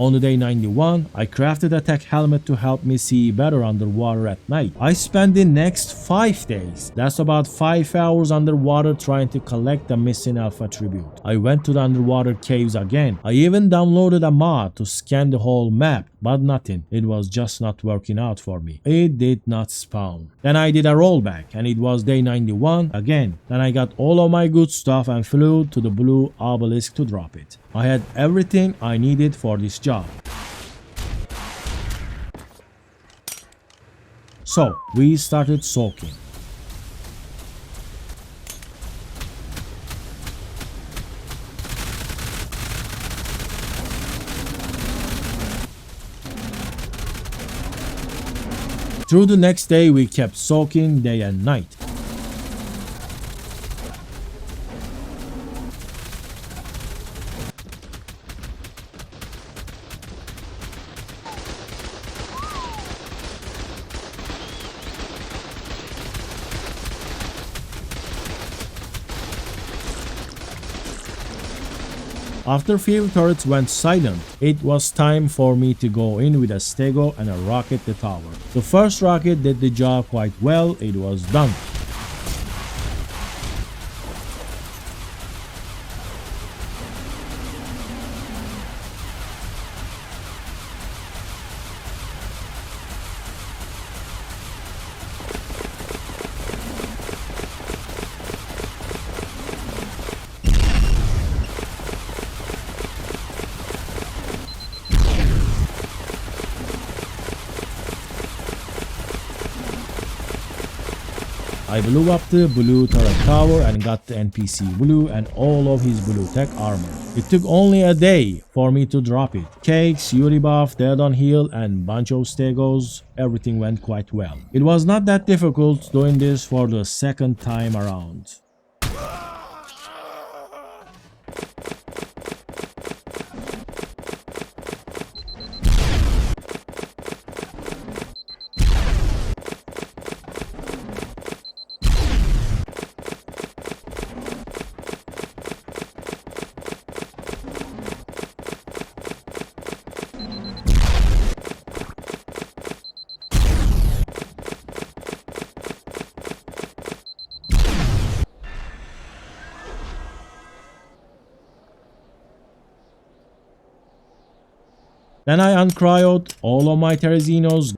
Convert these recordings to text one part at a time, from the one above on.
On the day 91, I crafted a tech helmet to help me see better underwater at night. I spent the next 5 days, that's about 5 hours underwater trying to collect the missing alpha tribute. I went to the underwater caves again. I even downloaded a mod to scan the whole map, but nothing. It was just not working out for me. It did not spawn. Then I did a rollback and it was day 91 again. Then I got all of my good stuff and flew to the blue obelisk to drop it. I had everything I needed for this job. So we started soaking. Through the next day we kept soaking day and night. After few turrets went silent, it was time for me to go in with a stego and a rocket the tower. The first rocket did the job quite well, it was done. I blew up the blue turret tower and got the NPC blue and all of his blue tech armor. It took only a day for me to drop it. Cakes, Yuri buff, dead on heal and bunch of stegos, everything went quite well. It was not that difficult doing this for the second time around. Then I uncryoed all of my Terezinos,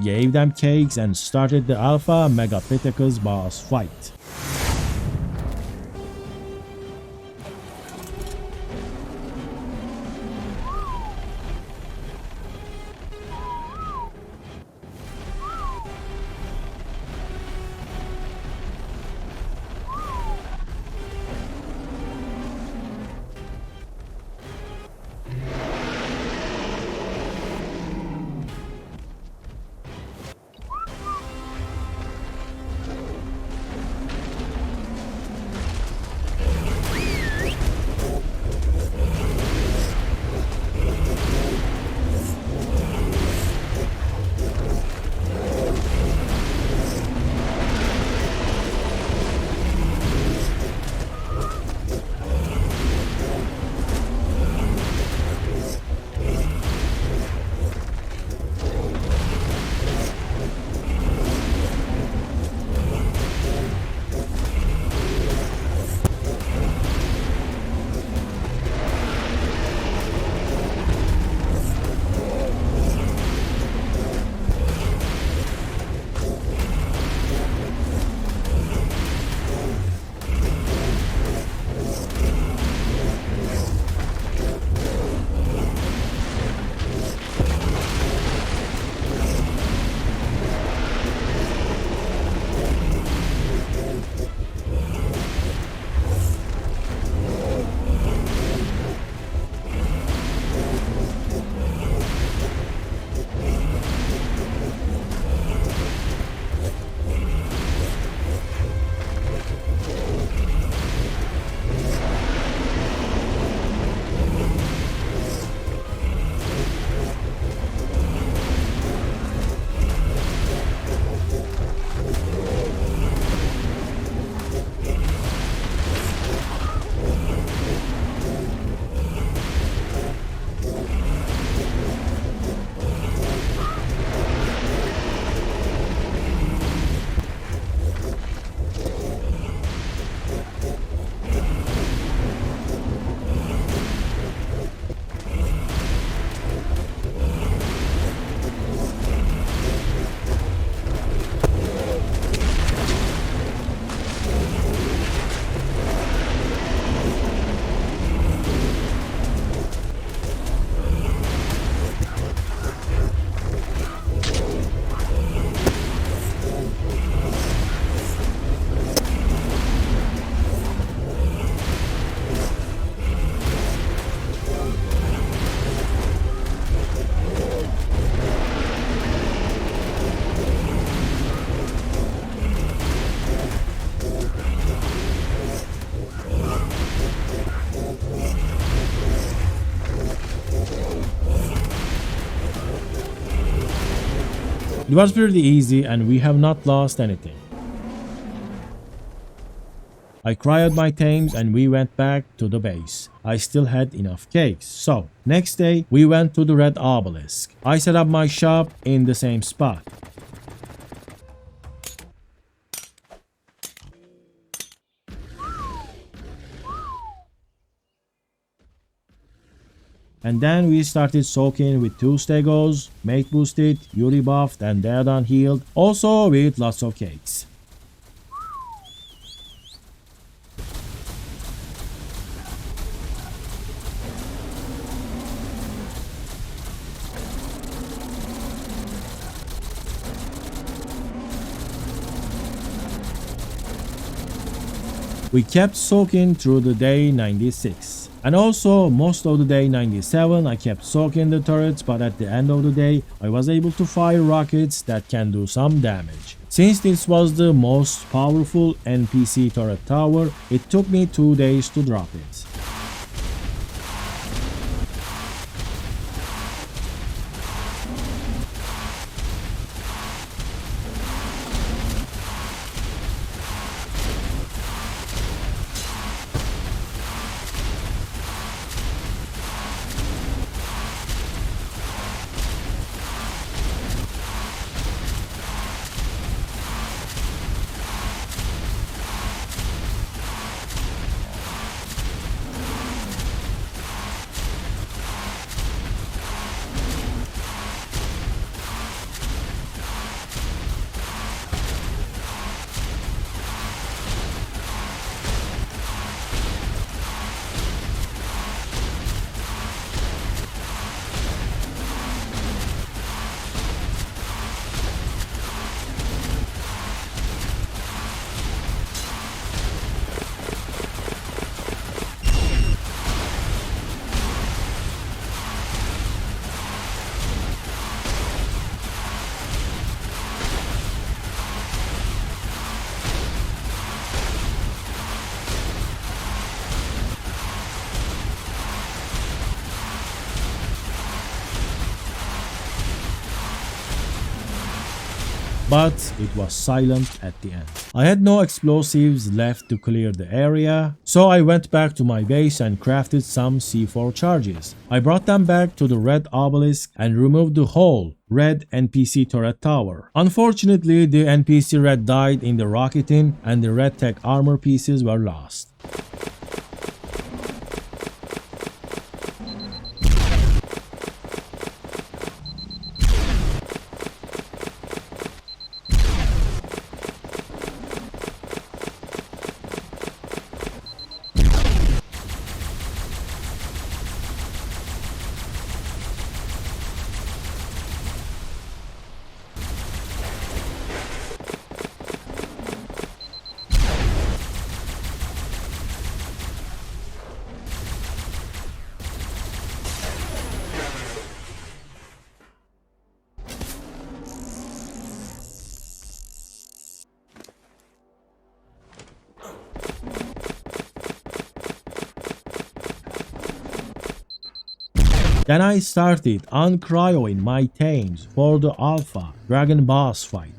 gave them cakes and started the Alpha Megapithecus boss fight. It was pretty easy and we have not lost anything. I cryoed my tames and we went back to the base. I still had enough cakes. So, next day, we went to the red obelisk. I set up my shop in the same spot. And then we started soaking with 2 stegos, mate boosted, Yuri buffed and Deadon healed, also with lots of cakes. We kept soaking through the day 96. And also most of the day 97 I kept soaking the turrets, but at the end of the day I was able to fire rockets that can do some damage. Since this was the most powerful NPC turret tower, it took me 2 days to drop it. But it was silent at the end. I had no explosives left to clear the area, so I went back to my base and crafted some C4 charges. I brought them back to the red obelisk and removed the whole red NPC turret tower. Unfortunately, the NPC red died in the rocketing and the red tech armor pieces were lost. Then I started uncryoing my tames for the alpha dragon boss fight.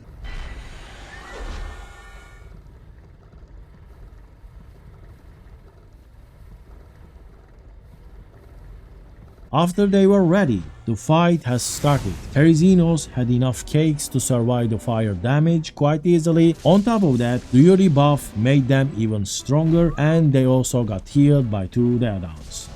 After they were ready, the fight has started. Perizinos had enough cakes to survive the fire damage quite easily. On top of that, the Yuri buff made them even stronger and they also got healed by 2 Deadons.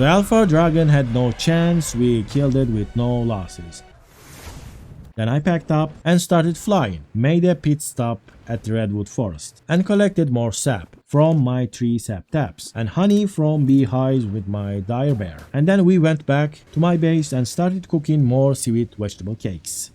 The Alpha Dragon had no chance, we killed it with no losses. Then I packed up and started flying, made a pit stop at the Redwood Forest, and collected more sap from my 3 sap taps and honey from beehives with my dire bear. And then we went back to my base and started cooking more sweet vegetable cakes.